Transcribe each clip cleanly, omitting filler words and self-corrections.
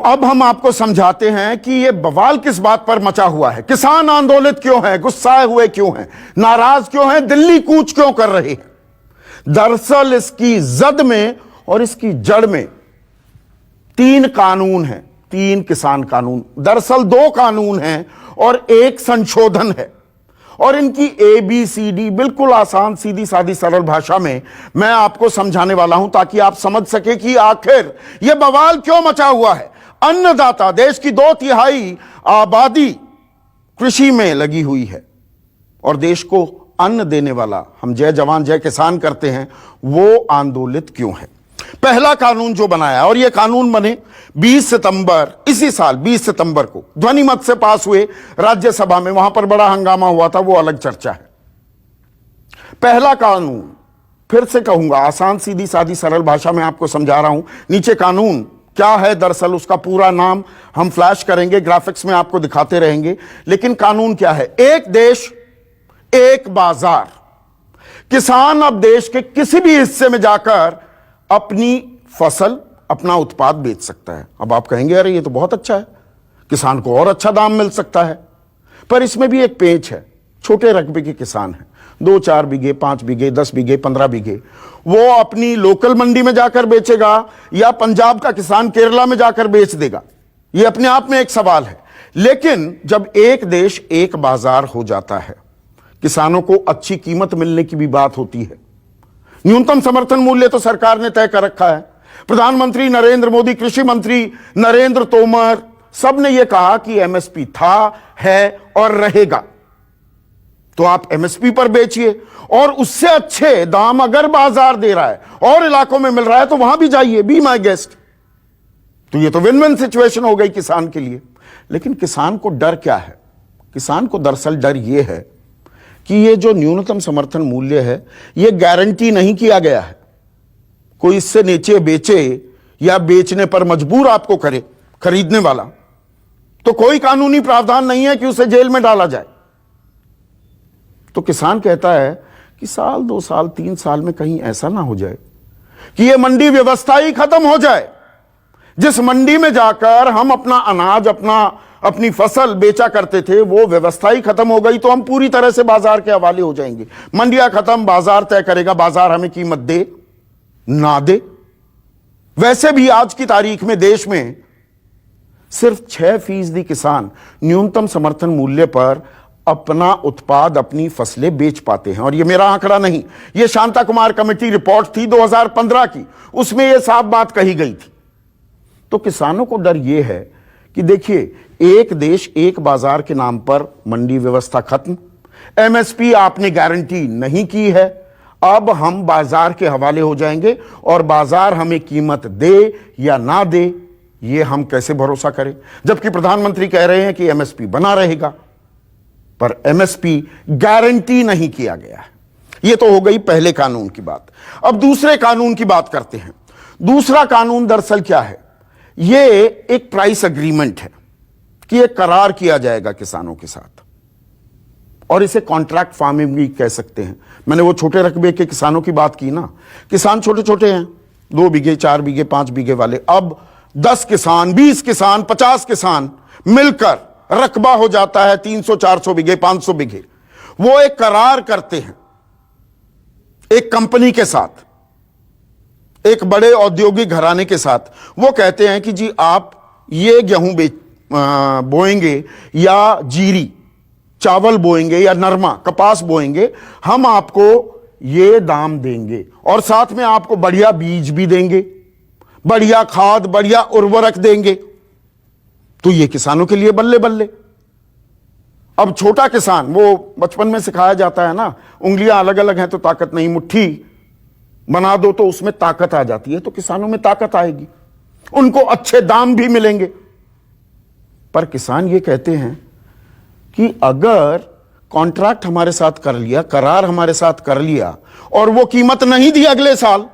अब हम आपको समझाते हैं कि यह बवाल किस बात पर मचा हुआ है। किसान आंदोलित क्यों हैं, गुस्साए हुए क्यों हैं, नाराज क्यों हैं, दिल्ली कूच क्यों कर रहे हैं। दरअसल इसकी जद में और इसकी जड़ में 3 कानून हैं, 3 किसान कानून। दरअसल 2 कानून हैं और 1 संशोधन है, और इनकी ABCD बिल्कुल आसान, सीधी सादी, सरल भाषा में मैं आपको समझाने वाला हूं, ताकि आप समझ सके कि आखिर यह बवाल क्यों मचा हुआ है। अन्नदाता, देश की 2/3 आबादी कृषि में लगी हुई है, और देश को अन्न देने वाला, हम जय जवान जय किसान करते हैं, वो आंदोलित क्यों है। पहला कानून जो बनाया, और यह कानून बने 20 सितंबर, इसी साल 20 सितंबर को ध्वनिमत से पास हुए राज्यसभा में। वहां पर बड़ा हंगामा हुआ था, वो अलग चर्चा है। पहला कानून, फिर से कहूंगा, आसान, सीधी सादी, सरल भाषा में आपको समझा रहा हूं। नीचे कानून क्या है, दरअसल उसका पूरा नाम हम फ्लैश करेंगे, ग्राफिक्स में आपको दिखाते रहेंगे। लेकिन कानून क्या है? एक देश एक बाजार। किसान अब देश के किसी भी हिस्से में जाकर अपनी फसल, अपना उत्पाद बेच सकता है। अब आप कहेंगे अरे ये तो बहुत अच्छा है, किसान को और अच्छा दाम मिल सकता है। पर इसमें भी एक पेच है। छोटे रकबे के किसान हैं, 2-4 बीघे, 5 बीघे, 10 बीघे, 15 बीघे, वो अपनी लोकल मंडी में जाकर बेचेगा या पंजाब का किसान केरला में जाकर बेच देगा। ये अपने आप में एक सवाल है। लेकिन जब एक देश एक बाजार हो जाता है, किसानों को अच्छी कीमत मिलने की भी बात होती है। न्यूनतम समर्थन मूल्य तो सरकार ने तय कर रखा है। प्रधानमंत्री नरेंद्र मोदी, कृषि मंत्री नरेंद्र तोमर, सब ने यह कहा कि MSP था, है और रहेगा। तो आप MSP पर बेचिए, और उससे अच्छे दाम अगर बाजार दे रहा है और इलाकों में मिल रहा है तो वहां भी जाइए, बी माई गेस्ट। तो ये तो विन विन सिचुएशन हो गई किसान के लिए। लेकिन किसान को डर क्या है? किसान को दरअसल डर यह है कि ये जो न्यूनतम समर्थन मूल्य है, ये गारंटी नहीं किया गया है। कोई इससे नीचे बेचे या बेचने पर मजबूर आपको करे खरीदने वाला, तो कोई कानूनी प्रावधान नहीं है कि उसे जेल में डाला जाए। तो किसान कहता है कि साल, 2 साल, 3 साल में कहीं ऐसा ना हो जाए कि ये मंडी व्यवस्था ही खत्म हो जाए। जिस मंडी में जाकर हम अपना अनाज, अपनी फसल बेचा करते थे, वो व्यवस्था ही खत्म हो गई, तो हम पूरी तरह से बाजार के हवाले हो जाएंगे। मंडियां खत्म, बाजार तय करेगा, बाजार हमें कीमत दे ना दे। वैसे भी आज की तारीख में देश में सिर्फ 6% किसान न्यूनतम समर्थन मूल्य पर अपना उत्पाद, अपनी फसलें बेच पाते हैं। और यह मेरा आंकड़ा नहीं, यह शांता कुमार कमेटी रिपोर्ट थी 2015 की, उसमें यह साफ बात कही गई थी। तो किसानों को डर यह है कि देखिए, एक देश एक बाजार के नाम पर मंडी व्यवस्था खत्म, MSP आपने गारंटी नहीं की है, अब हम बाजार के हवाले हो जाएंगे, और बाजार हमें कीमत दे या ना दे, ये हम कैसे भरोसा करें। जबकि प्रधानमंत्री कह रहे हैं कि MSP बना रहेगा, पर MSP गारंटी नहीं किया गया है। यह तो हो गई पहले कानून की बात। अब दूसरे कानून की बात करते हैं। दूसरा कानून दरअसल क्या है? यह एक प्राइस एग्रीमेंट है कि एक करार किया जाएगा किसानों के साथ, और इसे कॉन्ट्रैक्ट फार्मिंग भी कह सकते हैं। मैंने वो छोटे रकबे के किसानों की बात की ना, किसान छोटे छोटे हैं, 2 बीघे, 4 बीघे, 5 बीघे वाले, अब 10 किसान, 20 किसान, 50 किसान मिलकर रकबा हो जाता है 300, 400 बीघे, 500 बीघे। वो एक करार करते हैं एक कंपनी के साथ, एक बड़े औद्योगिक घराने के साथ। वो कहते हैं कि जी आप ये गेहूं बोएंगे या जीरी, चावल बोएंगे या नरमा, कपास बोएंगे, हम आपको ये दाम देंगे, और साथ में आपको बढ़िया बीज भी देंगे, बढ़िया खाद, बढ़िया उर्वरक देंगे। तो ये किसानों के लिए बल्ले बल्ले। अब छोटा किसान, वो बचपन में सिखाया जाता है ना, उंगलियां अलग अलग हैं तो ताकत नहीं, मुट्ठी बना दो तो उसमें ताकत आ जाती है। तो किसानों में ताकत आएगी, उनको अच्छे दाम भी मिलेंगे। पर किसान ये कहते हैं कि अगर कॉन्ट्रैक्ट हमारे साथ कर लिया, करार हमारे साथ कर लिया, और वो कीमत नहीं दी अगले साल,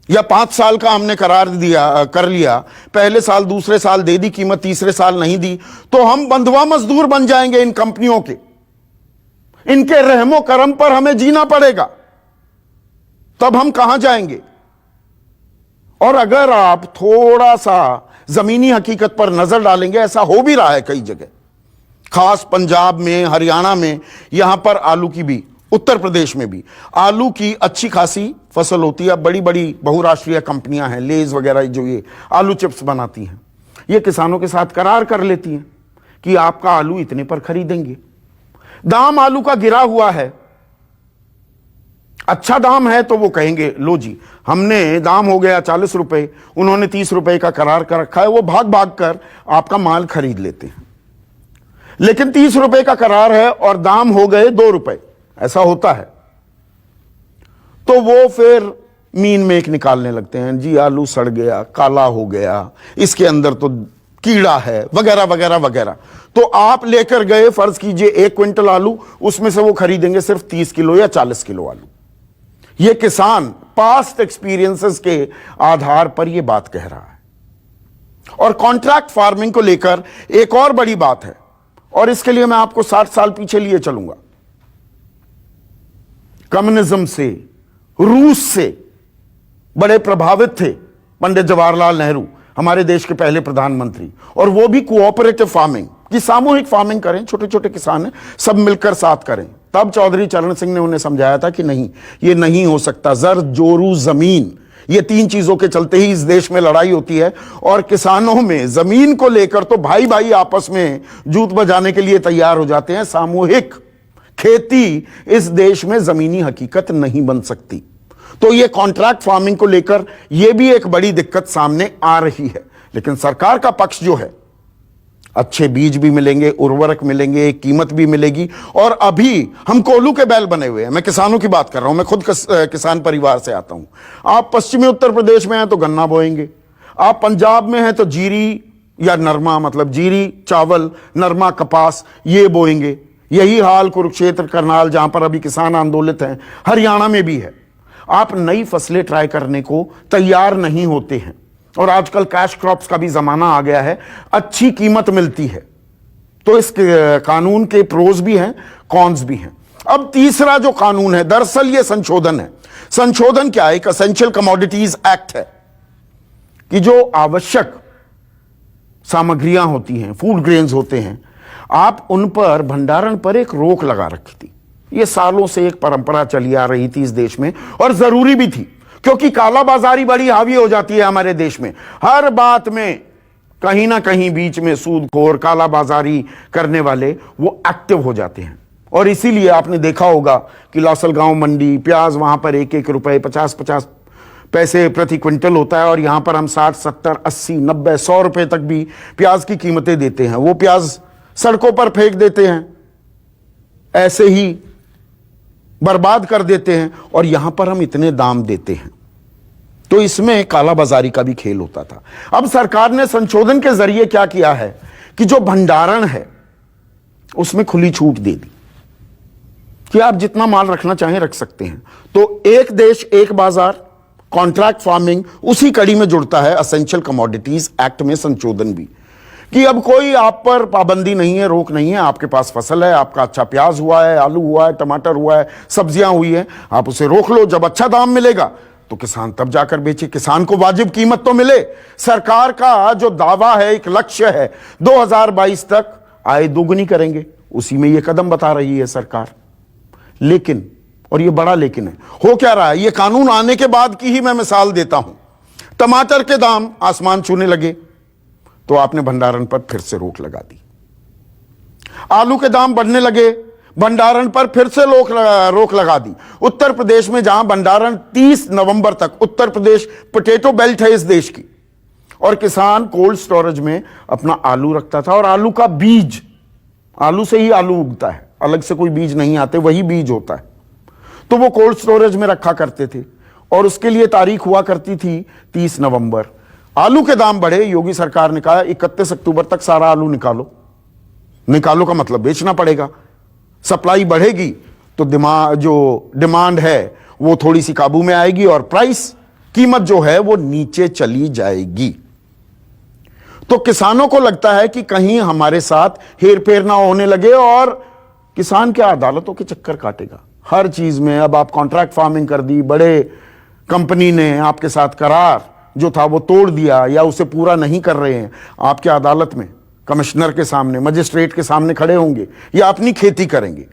या 5 साल का हमने करार कर लिया, पहले साल, दूसरे साल दे दी कीमत, तीसरे साल नहीं दी, तो हम बंधुआ मजदूर बन जाएंगे इन कंपनियों के। इनके रहमो करम पर हमें जीना पड़ेगा, तब हम कहां जाएंगे। और अगर आप थोड़ा सा जमीनी हकीकत पर नजर डालेंगे, ऐसा हो भी रहा है कई जगह, खास पंजाब में, हरियाणा में, यहां पर आलू की भी, उत्तर प्रदेश में भी आलू की अच्छी खासी फसल होती है। बड़ी बड़ी बहुराष्ट्रीय कंपनियां हैं, लेज वगैरह, जो ये आलू चिप्स बनाती हैं, ये किसानों के साथ करार कर लेती हैं कि आपका आलू इतने पर खरीदेंगे। दाम आलू का गिरा हुआ है, अच्छा दाम है तो वो कहेंगे लो जी, हमने दाम हो गया 40 रुपए, उन्होंने 30 रुपए का करार कर रखा है, वो भाग भाग कर आपका माल खरीद लेते हैं। लेकिन 30 रुपए का करार है और दाम हो गए 2 रुपए, ऐसा होता है, तो वो फिर मीन मेक निकालने लगते हैं, जी आलू सड़ गया, काला हो गया, इसके अंदर तो कीड़ा है, वगैरह वगैरह वगैरह। तो आप लेकर गए, फर्ज कीजिए 1 क्विंटल आलू, उसमें से वो खरीदेंगे सिर्फ 30 किलो या 40 किलो आलू। ये किसान पास्ट एक्सपीरियंसेस के आधार पर यह बात कह रहा है। और कॉन्ट्रैक्ट फार्मिंग को लेकर एक और बड़ी बात है, और इसके लिए मैं आपको 60 साल पीछे लिए चलूंगा। कम्युनिज्म से, रूस से बड़े प्रभावित थे पंडित जवाहरलाल नेहरू, हमारे देश के पहले प्रधानमंत्री, और वो भी कोऑपरेटिव फार्मिंग की, सामूहिक फार्मिंग करें, छोटे छोटे किसान हैं, सब मिलकर साथ करें। तब चौधरी चरण सिंह ने उन्हें समझाया था कि नहीं, ये नहीं हो सकता, जर जोरू जमीन, ये 3 चीजों के चलते ही इस देश में लड़ाई होती है। और किसानों में जमीन को लेकर तो भाई भाई आपस में जूत बजाने के लिए तैयार हो जाते हैं। सामूहिक खेती इस देश में जमीनी हकीकत नहीं बन सकती। तो ये कॉन्ट्रैक्ट फार्मिंग को लेकर यह भी एक बड़ी दिक्कत सामने आ रही है। लेकिन सरकार का पक्ष जो है, अच्छे बीज भी मिलेंगे, उर्वरक मिलेंगे, कीमत भी मिलेगी। और अभी हम कोल्हू के बैल बने हुए हैं, मैं किसानों की बात कर रहा हूं, मैं खुद किसान परिवार से आता हूं। आप पश्चिमी उत्तर प्रदेश में हैं तो गन्ना बोएंगे, आप पंजाब में हैं तो जीरी या नरमा, मतलब जीरी चावल, नरमा कपास, ये बोएंगे। यही हाल कुरुक्षेत्र, करनाल, जहां पर अभी किसान आंदोलित हैं, हरियाणा में भी है। आप नई फसलें ट्राई करने को तैयार नहीं होते हैं। और आजकल कैश क्रॉप्स का भी जमाना आ गया है, अच्छी कीमत मिलती है। तो इस कानून के प्रोज भी हैं, कॉन्स भी हैं। अब तीसरा जो कानून है, दरअसल ये संशोधन है। संशोधन क्या है? एक एसेंशियल कमोडिटीज एक्ट है कि जो आवश्यक सामग्रियां होती हैं, फूड ग्रेन्स होते हैं, आप उन पर भंडारण पर एक रोक लगा रखी थी। ये सालों से एक परंपरा चली आ रही थी इस देश में, और जरूरी भी थी, क्योंकि कालाबाजारी बड़ी हावी हो जाती है हमारे देश में। हर बात में कहीं ना कहीं बीच में सूदखोर, कालाबाजारी करने वाले वो एक्टिव हो जाते हैं। और इसीलिए आपने देखा होगा कि लासलगांव मंडी, प्याज वहां पर 1-1 रुपए 50-50 पैसे प्रति क्विंटल होता है, और यहां पर हम 60, 70, 80, 90, 100 रुपए तक भी प्याज की कीमतें देते हैं। वो प्याज सड़कों पर फेंक देते हैं, ऐसे ही बर्बाद कर देते हैं, और यहां पर हम इतने दाम देते हैं। तो इसमें कालाबाजारी का भी खेल होता था। अब सरकार ने संशोधन के जरिए क्या किया है कि जो भंडारण है उसमें खुली छूट दे दी कि आप जितना माल रखना चाहें रख सकते हैं। तो एक देश एक बाजार, कॉन्ट्रैक्ट फार्मिंग उसी कड़ी में जुड़ता है एसेंशियल कमोडिटीज एक्ट में संशोधन भी, कि अब कोई आप पर पाबंदी नहीं है, रोक नहीं है। आपके पास फसल है, आपका अच्छा प्याज हुआ है, आलू हुआ है, टमाटर हुआ है, सब्जियां हुई है, आप उसे रोक लो। जब अच्छा दाम मिलेगा तो किसान तब जाकर बेचे, किसान को वाजिब कीमत तो मिले। सरकार का जो दावा है, एक लक्ष्य है, 2022 तक आय दोगुनी करेंगे, उसी में यह कदम बता रही है सरकार। लेकिन, और यह बड़ा लेकिन है, हो क्या रहा है? यह कानून आने के बाद की ही मैं मिसाल देता हूं। टमाटर के दाम आसमान छूने लगे तो आपने भंडारण पर फिर से रोक लगा दी। आलू के दाम बढ़ने लगे, भंडारण पर फिर से रोक लगा दी। उत्तर प्रदेश में जहां भंडारण 30 नवंबर तक, उत्तर प्रदेश पोटैटो बेल्ट है इस देश की, और किसान कोल्ड स्टोरेज में अपना आलू रखता था, और आलू का बीज, आलू से ही आलू उगता है, अलग से कोई बीज नहीं आते, वही बीज होता है, तो वो कोल्ड स्टोरेज में रखा करते थे। और उसके लिए तारीख हुआ करती थी 30 नवंबर। आलू के दाम बढ़े, योगी सरकार ने कहा 31 अक्टूबर तक सारा आलू निकालो। निकालो का मतलब बेचना पड़ेगा, सप्लाई बढ़ेगी तो जो डिमांड है वो थोड़ी सी काबू में आएगी, और प्राइस, कीमत जो है वो नीचे चली जाएगी। तो किसानों को लगता है कि कहीं हमारे साथ हेरफेर ना होने लगे, और किसान क्या अदालतों के चक्कर काटेगा हर चीज में। अब आप कॉन्ट्रैक्ट फार्मिंग कर दी, बड़े कंपनी ने आपके साथ करार जो था वो तोड़ दिया या उसे पूरा नहीं कर रहे हैं, आपके अदालत में कमिश्नर के सामने, मजिस्ट्रेट के सामने खड़े होंगे या अपनी खेती करेंगे।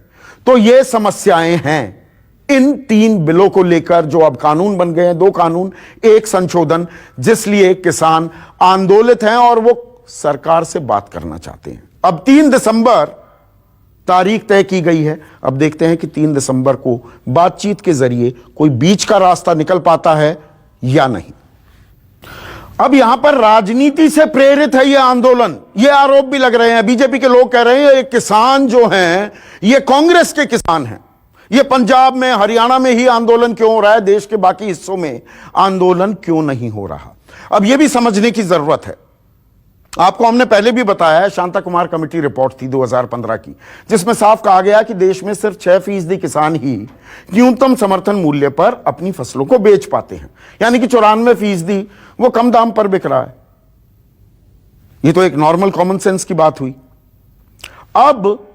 तो ये समस्याएं हैं इन 3 बिलों को लेकर, जो अब कानून बन गए हैं, 2 कानून 1 संशोधन, जिसलिए किसान आंदोलित हैं और वो सरकार से बात करना चाहते हैं। अब 3 दिसंबर तारीख तय की गई है। अब देखते हैं कि 3 दिसंबर को बातचीत के जरिए कोई बीच का रास्ता निकल पाता है या नहीं। अब यहां पर राजनीति से प्रेरित है यह आंदोलन, ये आरोप भी लग रहे हैं। बीजेपी के लोग कह रहे हैं ये किसान जो हैं ये कांग्रेस के किसान हैं। ये पंजाब में, हरियाणा में ही आंदोलन क्यों हो रहा है, देश के बाकी हिस्सों में आंदोलन क्यों नहीं हो रहा? अब यह भी समझने की जरूरत है। आपको हमने पहले भी बताया है, शांता कुमार कमेटी रिपोर्ट थी 2015 की, जिसमें साफ कहा गया कि देश में सिर्फ 6% किसान ही न्यूनतम समर्थन मूल्य पर अपनी फसलों को बेच पाते हैं, यानी कि 94% वो कम दाम पर बिक रहा है। ये तो एक नॉर्मल कॉमन सेंस की बात हुई। अब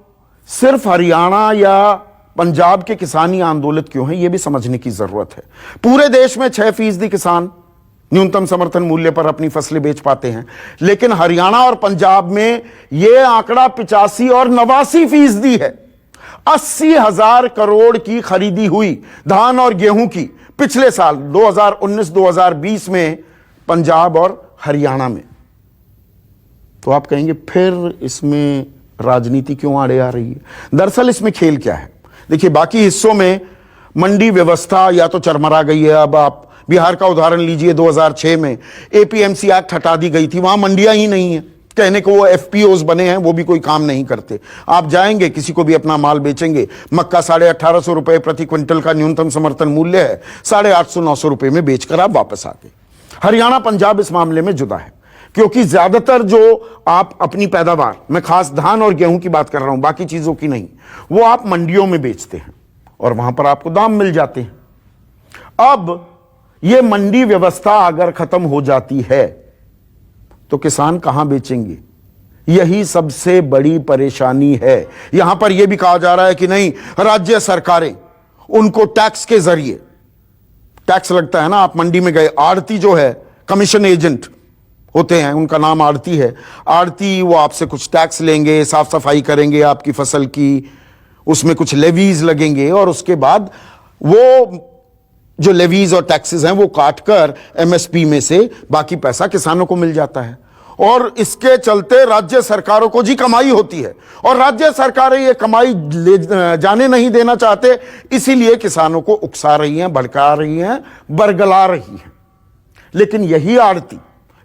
सिर्फ हरियाणा या पंजाब के किसान ही आंदोलित क्यों हैं, यह भी समझने की जरूरत है। पूरे देश में 6% किसान न्यूनतम समर्थन मूल्य पर अपनी फसलें बेच पाते हैं, लेकिन हरियाणा और पंजाब में यह आंकड़ा 85 और 89% है। 80,000 करोड़ की खरीदी हुई धान और गेहूं की पिछले साल 2019-2020 में पंजाब और हरियाणा में। तो आप कहेंगे फिर इसमें राजनीति क्यों आड़े आ रही है? दरअसल इसमें खेल क्या है? देखिए, बाकी हिस्सों में मंडी व्यवस्था या तो चरमरा गई है। अब आप बिहार का उदाहरण लीजिए, 2006 में एपीएमसी एक्ट हटा दी गई थी, वहां मंडियां ही नहीं है। कहने को वो एफपीओज बने हैं, वो भी कोई काम नहीं करते। आप जाएंगे, किसी को भी अपना माल बेचेंगे, मक्का 1850 रुपए प्रति क्विंटल का न्यूनतम समर्थन मूल्य है, 850-900 रुपए में बेचकर आप वापस आ गए। हरियाणा पंजाब इस मामले में जुदा है, क्योंकि ज्यादातर जो आप अपनी पैदावार, मैं खास धान और गेहूं की बात कर रहा हूं, बाकी चीजों की नहीं, वो आप मंडियों में बेचते हैं और वहां पर आपको दाम मिल जाते हैं। अब यह मंडी व्यवस्था अगर खत्म हो जाती है तो किसान कहां बेचेंगे? यही सबसे बड़ी परेशानी है। यहां पर यह भी कहा जा रहा है कि नहीं, राज्य सरकारें उनको टैक्स के जरिए, टैक्स लगता है ना, आप मंडी में गए, आड़ती जो है, कमीशन एजेंट होते हैं, उनका नाम आड़ती है। आड़ती वो आपसे कुछ टैक्स लेंगे, साफ सफाई करेंगे आपकी फसल की, उसमें कुछ लेवीज लगेंगे और उसके बाद वो जो लेवीज और टैक्सेस हैं वो काटकर एमएसपी में से बाकी पैसा किसानों को मिल जाता है। और इसके चलते राज्य सरकारों को जी कमाई होती है और राज्य सरकारें ये कमाई ले जाने नहीं देना चाहते, इसीलिए किसानों को उकसा रही हैं, भड़का रही हैं, बरगला रही हैं। लेकिन यही आड़ती,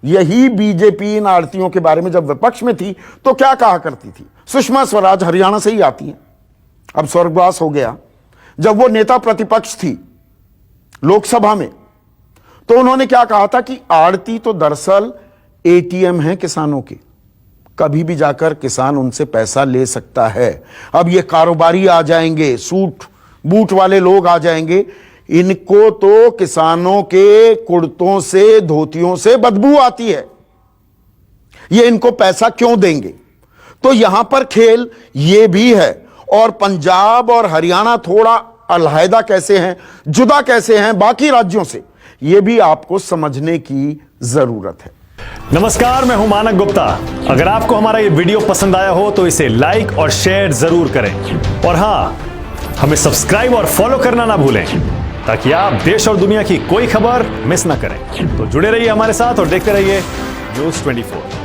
यही बीजेपी इन आड़तियों के बारे में जब विपक्ष में थी तो क्या कहा करती थी? सुषमा स्वराज हरियाणा से ही आती हैं, अब स्वर्गवास हो गया। जब वो नेता प्रतिपक्ष थी लोकसभा में, तो उन्होंने क्या कहा था कि आड़ती तो दरअसल एटीएम है किसानों के, कभी भी जाकर किसान उनसे पैसा ले सकता है। अब ये कारोबारी आ जाएंगे, सूट बूट वाले लोग आ जाएंगे, इनको तो किसानों के कुर्तों से, धोतियों से बदबू आती है, ये इनको पैसा क्यों देंगे? तो यहां पर खेल ये भी है। और पंजाब और हरियाणा थोड़ा अलहदा कैसे हैं, जुदा कैसे हैं बाकी राज्यों से, यह भी आपको समझने की जरूरत है। नमस्कार, मैं हूं मानक गुप्ता। अगर आपको हमारा ये वीडियो पसंद आया हो तो इसे लाइक और शेयर जरूर करें, और हां, हमें सब्सक्राइब और फॉलो करना ना भूलें ताकि आप देश और दुनिया की कोई खबर मिस ना करें। तो जुड़े रहिए हमारे साथ और देखते रहिए न्यूज़ 24।